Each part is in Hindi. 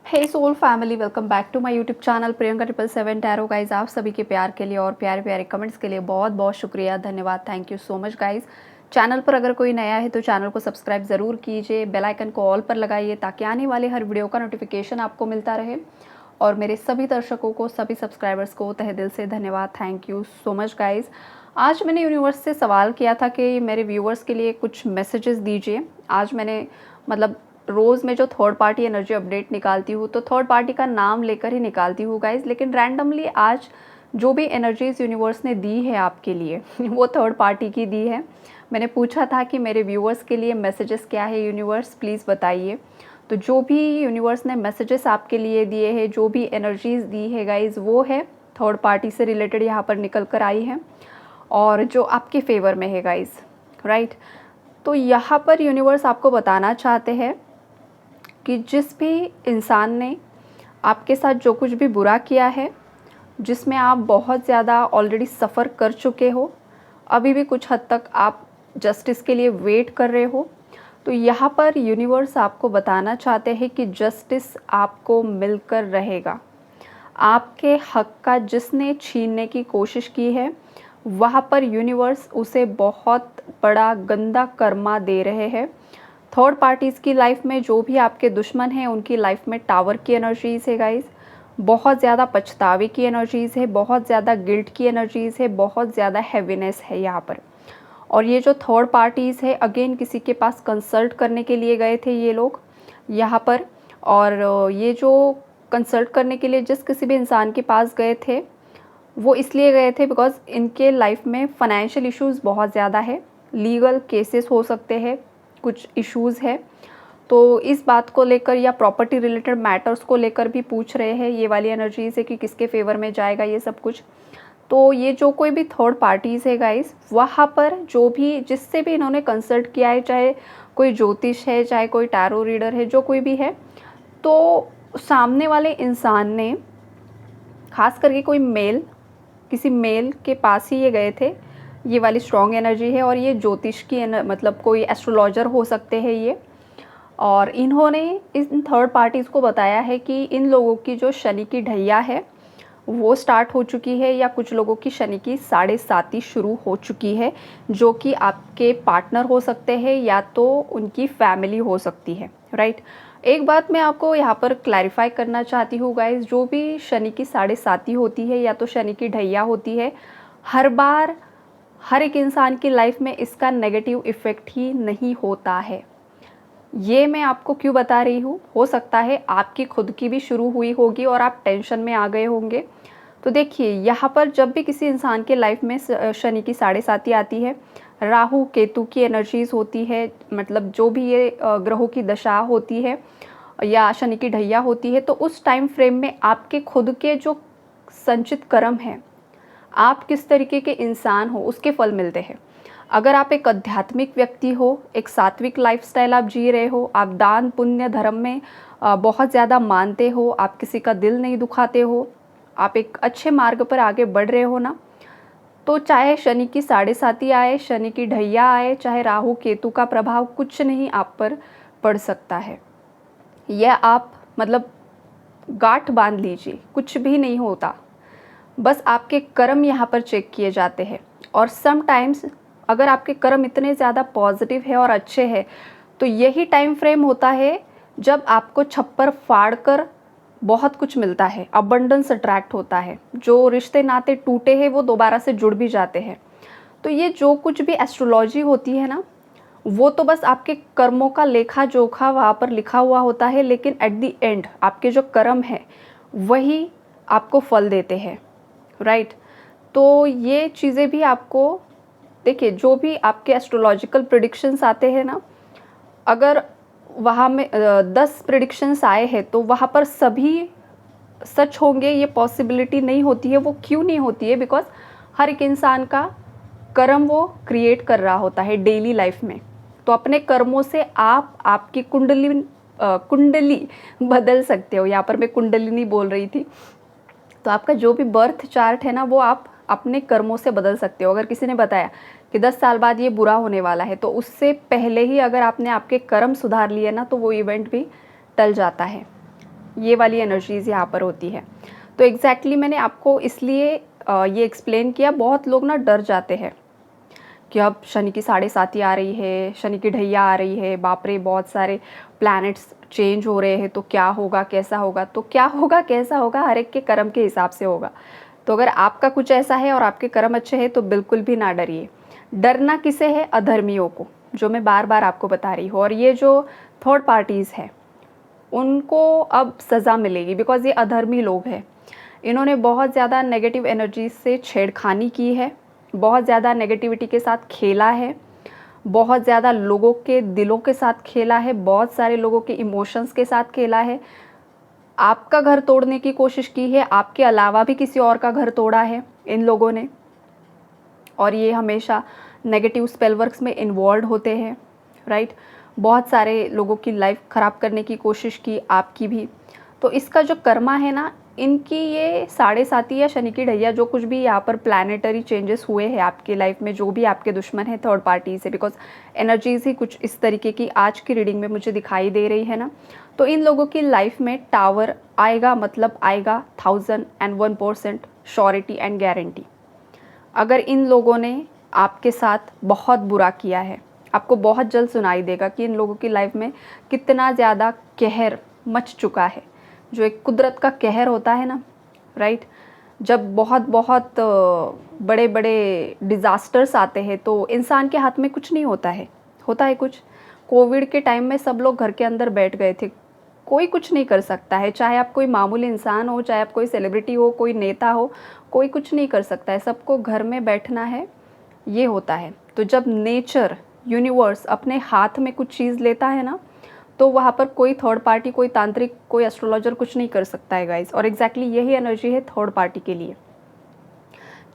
Hey soul family, welcome back to my YouTube channel Priyanka 777 tarot. Guys, आप सभी के प्यार के लिए और प्यारे प्यारे कमेंट्स के लिए बहुत बहुत शुक्रिया, धन्यवाद, thank you so much guys. Channel पर अगर कोई नया है तो चैनल को सब्सक्राइब ज़रूर कीजिए, बेल आइकन को ऑल पर लगाइए ताकि आने वाले हर वीडियो का नोटिफिकेशन आपको मिलता रहे। और मेरे सभी दर्शकों को, सभी सब्सक्राइबर्स को तहे दिल से धन्यवाद, thank you so much guys. आज मैंने यूनिवर्स से सवाल किया था कि मेरे व्यूअर्स के लिए कुछ मैसेजेस दीजिए। आज मैंने रोज़ में जो थर्ड पार्टी एनर्जी अपडेट निकालती हूँ तो थर्ड पार्टी का नाम लेकर ही निकालती हूँ गाइज, लेकिन रैंडमली आज जो भी एनर्जीज़ यूनिवर्स ने दी है आपके लिए वो थर्ड पार्टी की दी है। मैंने पूछा था कि मेरे व्यूअर्स के लिए मैसेजेस क्या है, यूनिवर्स प्लीज़ बताइए। तो जो भी यूनिवर्स ने मैसेजेस आपके लिए दिए हैं, जो भी एनर्जीज़ दी है गाइज़, वो है थर्ड पार्टी से रिलेटेड यहाँ पर निकल कर आई है और जो आपके फेवर में है गाइज़, राइट। तो यहाँ पर यूनिवर्स आपको बताना चाहते हैं कि जिस भी इंसान ने आपके साथ जो कुछ भी बुरा किया है, जिसमें आप बहुत ज़्यादा ऑलरेडी सफ़र कर चुके हो, अभी भी कुछ हद तक आप जस्टिस के लिए वेट कर रहे हो, तो यहाँ पर यूनिवर्स आपको बताना चाहते हैं कि जस्टिस आपको मिलकर रहेगा। आपके हक का जिसने छीनने की कोशिश की है, वहाँ पर यूनिवर्स उसे बहुत बड़ा गंदा कर्मा दे रहे हैं। थर्ड पार्टीज़ की लाइफ में जो भी आपके दुश्मन हैं, उनकी लाइफ में टावर की एनर्जीज़ है गाइज़, बहुत ज़्यादा पछतावे की एनर्जीज़ है, बहुत ज़्यादा गिल्ट की एनर्जीज़ है, बहुत ज़्यादा हैवीनेस है यहाँ पर। और ये जो थर्ड पार्टीज़ है, अगेन किसी के पास कंसल्ट करने के लिए गए थे ये लोग यहाँ पर। और ये जो कंसल्ट करने के लिए जिस किसी भी इंसान के पास गए थे, वो इसलिए गए थे बिकॉज़ इनके लाइफ में फ़ाइनेंशियल इश्यूज़ बहुत ज़्यादा है, लीगल केसेस हो सकते हैं, कुछ इश्यूज़ है। तो इस बात को लेकर या प्रॉपर्टी रिलेटेड मैटर्स को लेकर भी पूछ रहे हैं ये वाली एनर्जी से कि किसके फेवर में जाएगा ये सब कुछ। तो ये जो कोई भी थर्ड पार्टीज़ है गाइस, वहाँ पर जो भी जिससे भी इन्होंने कंसल्ट किया है, चाहे कोई ज्योतिष है, चाहे कोई टैरो रीडर है, जो कोई भी है, तो सामने वाले इंसान ने, खास करके कोई मेल, किसी मेल के पास ही ये गए थे। ये वाली स्ट्रॉन्ग एनर्जी है और ये ज्योतिष की मतलब कोई एस्ट्रोलॉजर हो सकते हैं ये। और इन्होंने इन थर्ड पार्टीज़ को बताया है कि इन लोगों की जो शनि की ढैया है वो स्टार्ट हो चुकी है, या कुछ लोगों की शनि की 7.5 शुरू हो चुकी है, जो कि आपके पार्टनर हो सकते हैं या तो उनकी फैमिली हो सकती है, राइट। एक बात मैं आपको यहाँ पर क्लैरिफाई करना चाहती हूँ गाइज, जो भी शनि की 7.5 होती है या तो शनि की ढैया होती है, हर बार हर एक इंसान की लाइफ में इसका नेगेटिव इफ़ेक्ट ही नहीं होता है। ये मैं आपको क्यों बता रही हूँ, हो सकता है आपकी खुद की भी शुरू हुई होगी और आप टेंशन में आ गए होंगे। तो देखिए, यहाँ पर जब भी किसी इंसान के लाइफ में शनि की 7.5 आती है, राहु केतु की एनर्जीज़ होती है, मतलब जो भी ये ग्रहों की दशा होती है या शनि की ढैया होती है, तो उस टाइम फ्रेम में आपके खुद के जो संचित कर्म हैं, आप किस तरीके के इंसान हो, उसके फल मिलते हैं। अगर आप एक आध्यात्मिक व्यक्ति हो, एक सात्विक लाइफस्टाइल आप जी रहे हो, आप दान पुण्य धर्म में बहुत ज़्यादा मानते हो, आप किसी का दिल नहीं दुखाते हो, आप एक अच्छे मार्ग पर आगे बढ़ रहे हो ना, तो चाहे शनि की 7.5 आए, शनि की ढैया आए, चाहे राहु केतु का प्रभाव, कुछ नहीं आप पर पड़ सकता है। यह आप गांठ बांध लीजिए, कुछ भी नहीं होता। बस आपके कर्म यहाँ पर चेक किए जाते हैं। और समटाइम्स अगर आपके कर्म इतने ज़्यादा पॉजिटिव है और अच्छे हैं, तो यही टाइम फ्रेम होता है जब आपको छप्पर फाड़ कर बहुत कुछ मिलता है, अबंडेंस अट्रैक्ट होता है, जो रिश्ते नाते टूटे हैं वो दोबारा से जुड़ भी जाते हैं। तो ये जो कुछ भी एस्ट्रोलॉजी होती है ना, वो तो बस आपके कर्मों का लेखा जोखा वहाँ पर लिखा हुआ होता है, लेकिन एट द एंड आपके जो कर्म है वही आपको फल देते हैं, राइट। तो ये चीज़ें भी आपको, देखिए, जो भी आपके एस्ट्रोलॉजिकल प्रिडिक्शंस आते हैं ना, अगर वहाँ में 10 प्रिडिक्शंस आए हैं तो वहाँ पर सभी सच होंगे ये पॉसिबिलिटी नहीं होती है। वो क्यों नहीं होती है? बिकॉज हर एक इंसान का कर्म वो क्रिएट कर रहा होता है डेली लाइफ में। तो अपने कर्मों से आप आपकी कुंडली बदल सकते हो। यहाँ पर मैं कुंडलिनी बोल रही थी। तो आपका जो भी बर्थ चार्ट है ना, वो आप अपने कर्मों से बदल सकते हो। अगर किसी ने बताया कि 10 साल बाद ये बुरा होने वाला है, तो उससे पहले ही अगर आपने आपके कर्म सुधार लिए ना, तो वो इवेंट भी टल जाता है। ये वाली एनर्जीज़ यहाँ पर होती है। तो एग्जैक्टली मैंने आपको इसलिए ये एक्सप्लेन किया। बहुत लोग ना डर जाते हैं कि अब शनि की 7.5 आ रही है, शनि की ढैया आ रही है, बाप रे बहुत सारे प्लैनेट्स चेंज हो रहे हैं, तो क्या होगा कैसा होगा। तो क्या होगा कैसा होगा हर एक के कर्म के हिसाब से होगा। तो अगर आपका कुछ ऐसा है और आपके कर्म अच्छे हैं तो बिल्कुल भी ना डरिए। डरना किसे है? अधर्मियों को, जो मैं बार बार आपको बता रही हूँ। और ये जो थर्ड पार्टीज़ है उनको अब सज़ा मिलेगी, बिकॉज़ ये अधर्मी लोग हैं। इन्होंने बहुत ज़्यादा नेगेटिव एनर्जी से छेड़खानी की है, बहुत ज़्यादा नेगेटिविटी के साथ खेला है, बहुत ज़्यादा लोगों के दिलों के साथ खेला है, बहुत सारे लोगों के इमोशंस के साथ खेला है। आपका घर तोड़ने की कोशिश की है, आपके अलावा भी किसी और का घर तोड़ा है इन लोगों ने। और ये हमेशा नेगेटिव स्पेल वर्क्स में इन्वॉल्व होते हैं, राइट। बहुत सारे लोगों की लाइफ ख़राब करने की कोशिश की, आपकी भी। तो इसका जो कर्मा है ना, इनकी ये 7.5 या शनि की ढैया जो कुछ भी यहाँ पर प्लानिटरी चेंजेस हुए हैं आपकी लाइफ में, जो भी आपके दुश्मन है थर्ड पार्टी से, बिकॉज एनर्जीज ही कुछ इस तरीके की आज की रीडिंग में मुझे दिखाई दे रही है ना। तो इन लोगों की लाइफ में टावर आएगा, मतलब आएगा 1001% श्योरिटी एंड गारंटी। अगर इन लोगों ने आपके साथ बहुत बुरा किया है, आपको बहुत जल्द सुनाई देगा कि इन लोगों की लाइफ में कितना ज़्यादा कहर मच चुका है। जो एक कुदरत का कहर होता है ना, राइट। जब बहुत बहुत बड़े बड़े डिज़ास्टर्स आते हैं तो इंसान के हाथ में कुछ नहीं होता है, होता है कुछ। कोविड के टाइम में सब लोग घर के अंदर बैठ गए थे, कोई कुछ नहीं कर सकता है। चाहे आप कोई मामूली इंसान हो, चाहे आप कोई सेलिब्रिटी हो, कोई नेता हो, कोई कुछ नहीं कर सकता है। सबको घर में बैठना है, ये होता है। तो जब नेचर, यूनिवर्स अपने हाथ में कुछ चीज़ लेता है ना, तो वहाँ पर कोई थर्ड पार्टी, कोई तांत्रिक, कोई एस्ट्रोलॉजर कुछ नहीं कर सकता है गाइस। और एग्जैक्टली यही एनर्जी है थर्ड पार्टी के लिए।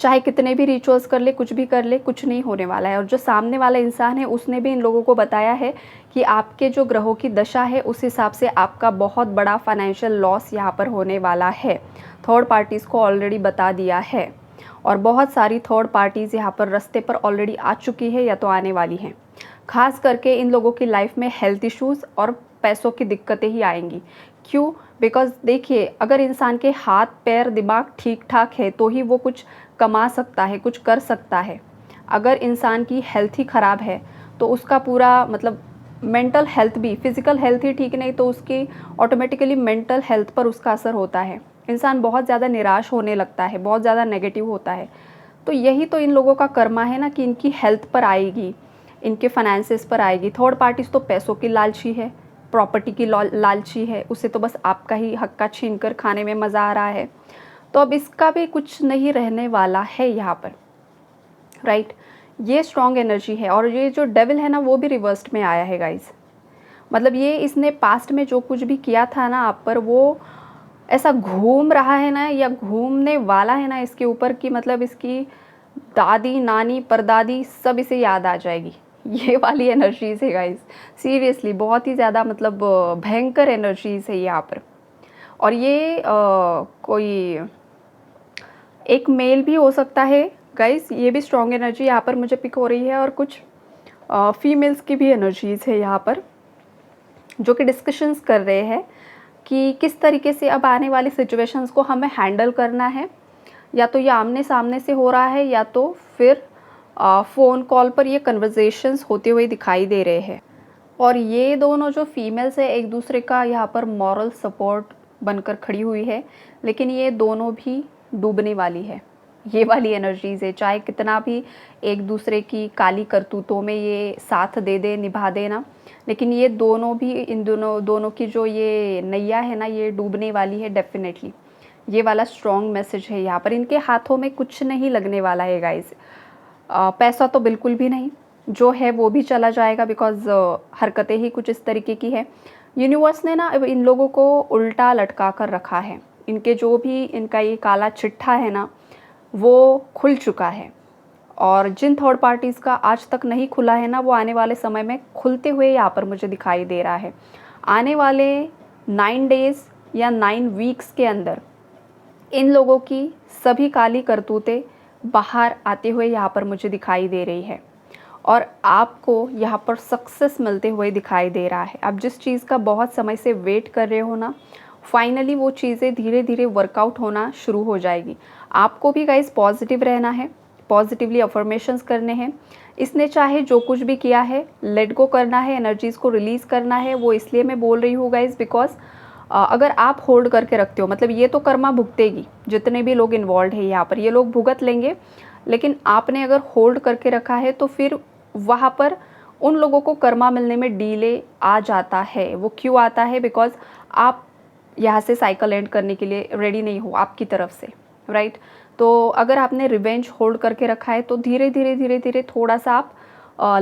चाहे कितने भी रिचुअल्स कर ले, कुछ भी कर ले, कुछ नहीं होने वाला है। और जो सामने वाला इंसान है उसने भी इन लोगों को बताया है कि आपके जो ग्रहों की दशा है उस हिसाब से आपका बहुत बड़ा फाइनेंशियल लॉस यहाँ पर होने वाला है। थर्ड पार्टीज़ को ऑलरेडी बता दिया है। और बहुत सारी थर्ड पार्टीज़ यहाँ पर रास्ते पर ऑलरेडी आ चुकी है या तो आने वाली हैं। खास करके इन लोगों की लाइफ में हेल्थ इश्यूज़ और पैसों की दिक्कतें ही आएंगी। क्यों? बिकॉज देखिए, अगर इंसान के हाथ पैर दिमाग ठीक ठाक है तो ही वो कुछ कमा सकता है, कुछ कर सकता है। अगर इंसान की हेल्थ ही ख़राब है तो उसका पूरा मतलब मेंटल हेल्थ भी, फिज़िकल हेल्थ ही ठीक नहीं तो उसकी ऑटोमेटिकली मेंटल हेल्थ पर उसका असर होता है। इंसान बहुत ज़्यादा निराश होने लगता है, बहुत ज़्यादा नेगेटिव होता है। तो यही तो इन लोगों का कर्मा है ना कि इनकी हेल्थ पर आएगी, इनके फाइनेंसेस पर आएगी। थर्ड पार्टीज़ तो पैसों की लालची है, प्रॉपर्टी की लालची है, उसे तो बस आपका ही हक्का छीन कर खाने में मज़ा आ रहा है। तो अब इसका भी कुछ नहीं रहने वाला है यहाँ पर, राइट। ये स्ट्रॉन्ग एनर्जी है। और ये जो डेविल है ना वो भी रिवर्स्ड में आया है गाइज। मतलब ये इसने पास्ट में जो कुछ भी किया था ना आप पर, वो ऐसा घूम रहा है ना, या घूमने वाला है ना इसके ऊपर, कि मतलब इसकी दादी नानी परदादी सब इसे याद आ जाएगी। ये वाली एनर्जीज़ है गाइज। सीरियसली बहुत ही ज़्यादा मतलब भयंकर एनर्जीज़ है यहाँ पर। और ये कोई एक मेल भी हो सकता है गाइज। ये भी स्ट्रॉन्ग एनर्जी यहाँ पर मुझे पिक हो रही है। और कुछ फीमेल्स की भी एनर्जीज़ है यहाँ पर, जो कि डिस्कशंस कर रहे हैं कि किस तरीके से अब आने वाली सिचुएशंस को हमें हैंडल करना है। या तो ये आमने सामने से हो रहा है, या तो फिर फ़ोन कॉल पर ये कन्वर्जेशंस होते हुए दिखाई दे रहे हैं। और ये दोनों जो फीमेल्स है एक दूसरे का यहाँ पर मॉरल सपोर्ट बनकर खड़ी हुई है, लेकिन ये दोनों भी डूबने वाली है। ये वाली एनर्जीज़ है, चाहे कितना भी एक दूसरे की काली करतूतों में ये साथ दे दे, निभा देना, लेकिन ये दोनों भी, इन दोनों की जो ये नैया है ना, ये डूबने वाली है डेफिनेटली। ये वाला स्ट्रॉन्ग मैसेज है यहाँ पर। इनके हाथों में कुछ नहीं लगने वाला है गाइज। पैसा तो बिल्कुल भी नहीं, जो है वो भी चला जाएगा, बिकॉज हरकतें ही कुछ इस तरीके की है। यूनिवर्स ने ना अब इन लोगों को उल्टा लटका कर रखा है। इनके जो भी इनका ये काला चिट्ठा है ना वो खुल चुका है। और जिन थर्ड पार्टीज़ का आज तक नहीं खुला है ना, वो आने वाले समय में खुलते हुए यहाँ पर मुझे दिखाई दे रहा है। आने वाले 9 डेज़ या 9 वीक्स के अंदर इन लोगों की सभी काली करतूतें बाहर आते हुए यहाँ पर मुझे दिखाई दे रही है। और आपको यहाँ पर सक्सेस मिलते हुए दिखाई दे रहा है। आप जिस चीज़ का बहुत समय से वेट कर रहे हो ना, फाइनली वो चीज़ें धीरे धीरे वर्कआउट होना शुरू हो जाएगी। आपको भी गाइस पॉजिटिव रहना है, पॉजिटिवली अफर्मेशंस करने हैं। इसने चाहे जो कुछ भी किया है लेट गो करना है, एनर्जीज़ को रिलीज़ करना है। वो इसलिए मैं बोल रही हूँ गाइस बिकॉज अगर आप होल्ड करके रखते हो, मतलब ये तो कर्मा भुगतेगी, जितने भी लोग इन्वॉल्व है यहाँ पर ये लोग भुगत लेंगे, लेकिन आपने अगर होल्ड करके रखा है तो फिर वहाँ पर उन लोगों को कर्मा मिलने में डिले आ जाता है। वो क्यों आता है? बिकॉज आप यहाँ से साइकिल एंड करने के लिए रेडी नहीं हो आपकी तरफ से, राइट। तो अगर आपने रिवेंज होल्ड करके रखा है तो धीरे धीरे धीरे धीरे थोड़ा सा आप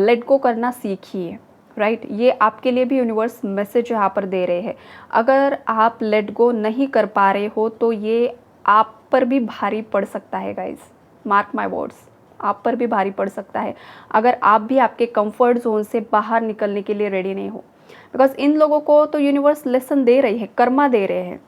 लेट गो करना सीखिए, राइट। ये आपके लिए भी यूनिवर्स मैसेज यहाँ पर दे रहे हैं। अगर आप लेट गो नहीं कर पा रहे हो तो ये आप पर भी भारी पड़ सकता है गाइज, मार्क माई वर्ड्स, आप पर भी भारी पड़ सकता है अगर आप भी आपके कंफर्ट जोन से बाहर निकलने के लिए रेडी नहीं हो। बिकॉज इन लोगों को तो यूनिवर्स लेसन दे रही है, कर्मा दे रहे हैं,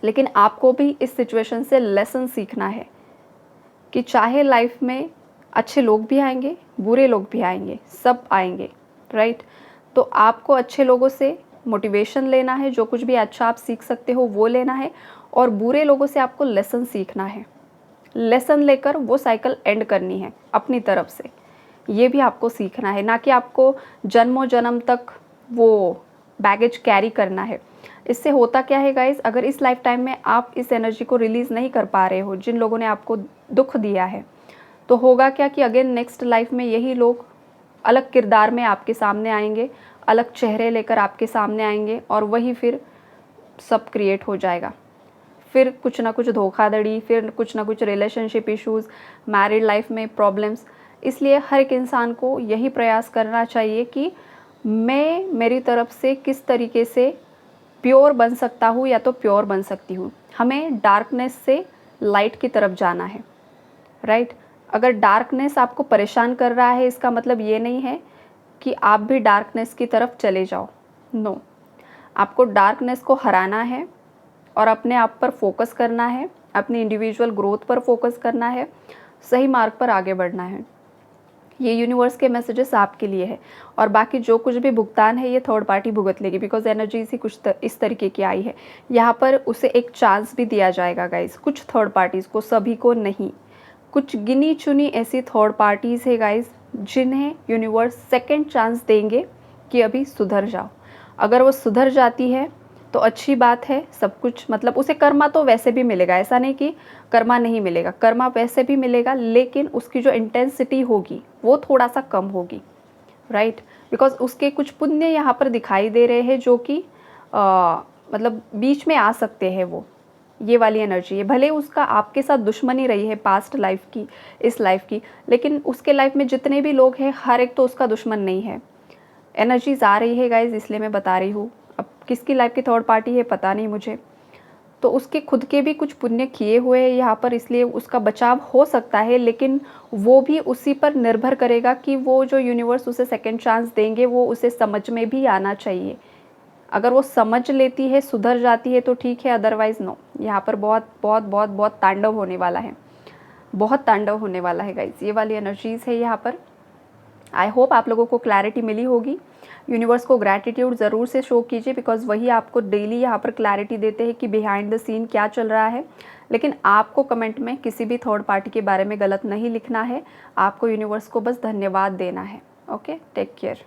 लेकिन आपको भी इस सिचुएशन से लेसन सीखना है कि चाहे लाइफ में अच्छे लोग भी आएंगे, बुरे लोग भी आएंगे, सब आएंगे, राइट। तो आपको अच्छे लोगों से मोटिवेशन लेना है, जो कुछ भी अच्छा आप सीख सकते हो वो लेना है, और बुरे लोगों से आपको लेसन सीखना है। लेसन लेकर वो साइकिल एंड करनी है अपनी तरफ से, ये भी आपको सीखना है, ना कि आपको जन्मों जन्म तक वो बैगेज कैरी करना है। इससे होता क्या है गाइस, अगर इस लाइफ टाइम में आप इस एनर्जी को रिलीज़ नहीं कर पा रहे हो, जिन लोगों ने आपको दुख दिया है, तो होगा क्या कि अगेन नेक्स्ट लाइफ में यही लोग अलग किरदार में आपके सामने आएंगे, अलग चेहरे लेकर आपके सामने आएंगे, और वही फिर सब क्रिएट हो जाएगा। फिर कुछ ना कुछ धोखाधड़ी, फिर कुछ ना कुछ रिलेशनशिप इश्यूज़, मैरिड लाइफ में प्रॉब्लम्स। इसलिए हर एक इंसान को यही प्रयास करना चाहिए कि मैं मेरी तरफ से किस तरीके से प्योर बन सकता हूँ या तो प्योर बन सकती हूँ। हमें डार्कनेस से लाइट की तरफ जाना है, राइट। अगर डार्कनेस आपको परेशान कर रहा है, इसका मतलब ये नहीं है कि आप भी डार्कनेस की तरफ चले जाओ, नो। आपको डार्कनेस को हराना है और अपने आप पर फोकस करना है, अपनी इंडिविजुअल ग्रोथ पर फोकस करना है, सही मार्ग पर आगे बढ़ना है। ये यूनिवर्स के मैसेजेस आपके लिए है, और बाकी जो कुछ भी भुगतान है ये थर्ड पार्टी भुगत लेगी, बिकॉज एनर्जी ही कुछ इस तरीके की आई है। यहाँ पर उसे एक चांस भी दिया जाएगा गाइज, कुछ थर्ड पार्टीज़ को, सभी को नहीं। कुछ गिनी चुनी ऐसी थर्ड पार्टीज़ है गाइज जिन्हें यूनिवर्स सेकेंड चांस देंगे कि अभी सुधर जाओ। अगर वो सुधर जाती है तो अच्छी बात है, सब कुछ, मतलब उसे कर्मा तो वैसे भी मिलेगा, ऐसा नहीं कि कर्मा नहीं मिलेगा, कर्मा वैसे भी मिलेगा, लेकिन उसकी जो इंटेंसिटी होगी वो थोड़ा सा कम होगी, राइट। बिकॉज उसके कुछ पुण्य यहाँ पर दिखाई दे रहे हैं जो कि मतलब बीच में आ सकते हैं। वो ये वाली एनर्जी है, भले उसका आपके साथ दुश्मनी रही है पास्ट लाइफ की, इस लाइफ की, लेकिन उसके लाइफ में जितने भी लोग हैं हर एक तो उसका दुश्मन नहीं है। एनर्जीज आ रही है गाइज, इसलिए मैं बता रही हूँ। अब किसकी लाइफ की थर्ड पार्टी है पता नहीं मुझे, तो उसके खुद के भी कुछ पुण्य किए हुए हैं यहाँ पर, इसलिए उसका बचाव हो सकता है, लेकिन वो भी उसी पर निर्भर करेगा कि वो जो यूनिवर्स उसे सेकंड चांस देंगे वो उसे समझ में भी आना चाहिए। अगर वो समझ लेती है, सुधर जाती है तो ठीक है, अदरवाइज़ नो। यहाँ पर बहुत बहुत बहुत बहुत तांडव होने वाला है, बहुत तांडव होने वाला है गाइज, ये वाली एनर्जीज़ है यहाँ पर। आई होप आप लोगों को क्लैरिटी मिली होगी। यूनिवर्स को ग्रैटिट्यूड ज़रूर से शो कीजिए, बिकॉज वही आपको डेली यहाँ पर क्लैरिटी देते हैं कि बिहाइंड द सीन क्या चल रहा है। लेकिन आपको कमेंट में किसी भी थर्ड पार्टी के बारे में गलत नहीं लिखना है, आपको यूनिवर्स को बस धन्यवाद देना है। Okay, take care.